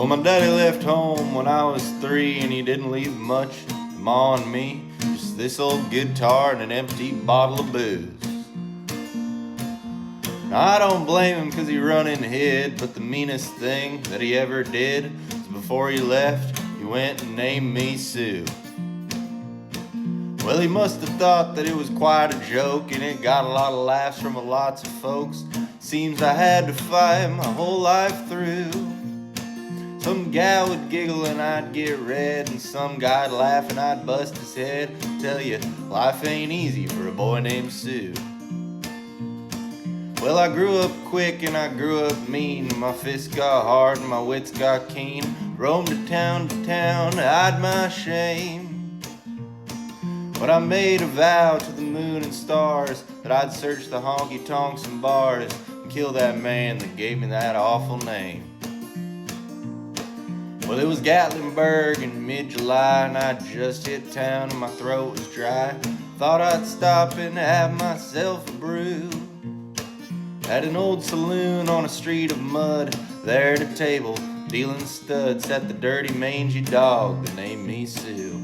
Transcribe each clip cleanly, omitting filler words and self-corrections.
Well, my daddy left home when I was 3, and he didn't leave much to Ma and me. Just this old guitar and an empty bottle of booze. Now, I don't blame him cause he run and hid, but the meanest thing that he ever did was before he left, he went and named me Sue. Well, he must have thought that it was quite a joke, and it got a lot of laughs from lots of folks. Seems I had to fight my whole life through. Some gal would giggle and I'd get red, and some guy'd laugh and I'd bust his head. Tell you, life ain't easy for a boy named Sue. Well, I grew up quick and I grew up mean. My fists got hard and my wits got keen. Roamed to town to hide my shame. But I made a vow to the moon and stars that I'd search the honky-tonks and bars and kill that man that gave me that awful name. Well, it was Gatlinburg in mid-July, and I just hit town and my throat was dry. Thought I'd stop and have myself a brew at an old saloon on a street of mud. There at a table, dealing studs, sat the dirty mangy dog that named me Sue.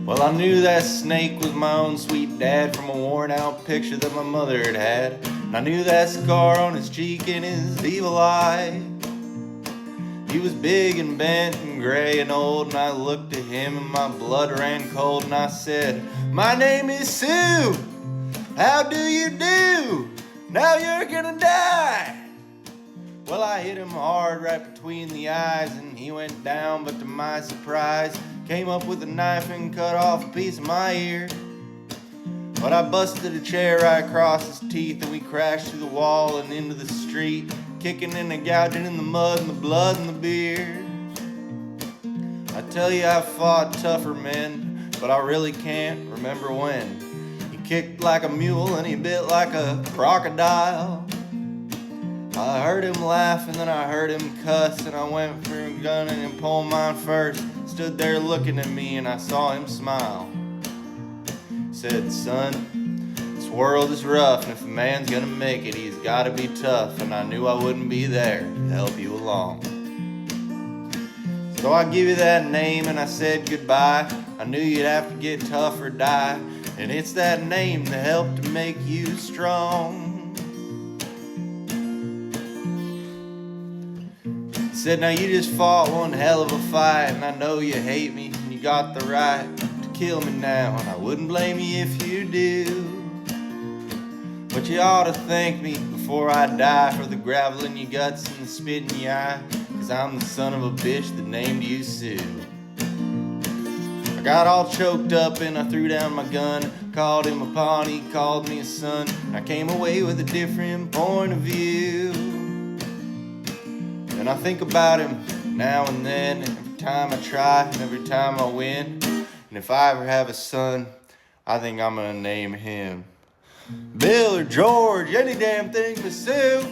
Well, I knew that snake was my own sweet dad from a worn out picture that my mother had had. And I knew that scar on his cheek and his evil eye. He was big and bent and gray and old, and I looked at him and my blood ran cold, and I said, "My name is Sue. How do you do? Now you're gonna die." Well, I hit him hard right between the eyes, and he went down, but to my surprise, came up with a knife and cut off a piece of my ear. But I busted a chair right across his teeth, and we crashed through the wall and into the street, kicking and gouging in the mud and the blood and the beer. I tell you, I fought tougher men, but I really can't remember when. He kicked like a mule and he bit like a crocodile. I heard him laugh and then I heard him cuss, and I went for a gun and pulled mine first. Stood there looking at me and I saw him smile. Said, "Son, this world is rough, and if a man's gonna make it, he's gotta be tough." And I knew I wouldn't be there to help you along. So I give you that name and I said goodbye. I knew you'd have to get tough or die, and it's that name that helped to make you strong. Said, "Now you just fought one hell of a fight, and I know you hate me and you got the right to kill me now, and I wouldn't blame you if you do. But you ought to thank me before I die for the gravel in your guts and the spit in your eye, 'cause I'm the son of a bitch that named you Sue." I got all choked up and I threw down my gun, called him a pawn, he called me a son, and I came away with a different point of view. And I think about him now and then, every time I try and every time I win. And if I ever have a son, I think I'm gonna name him Bill or George, any damn thing but Sue.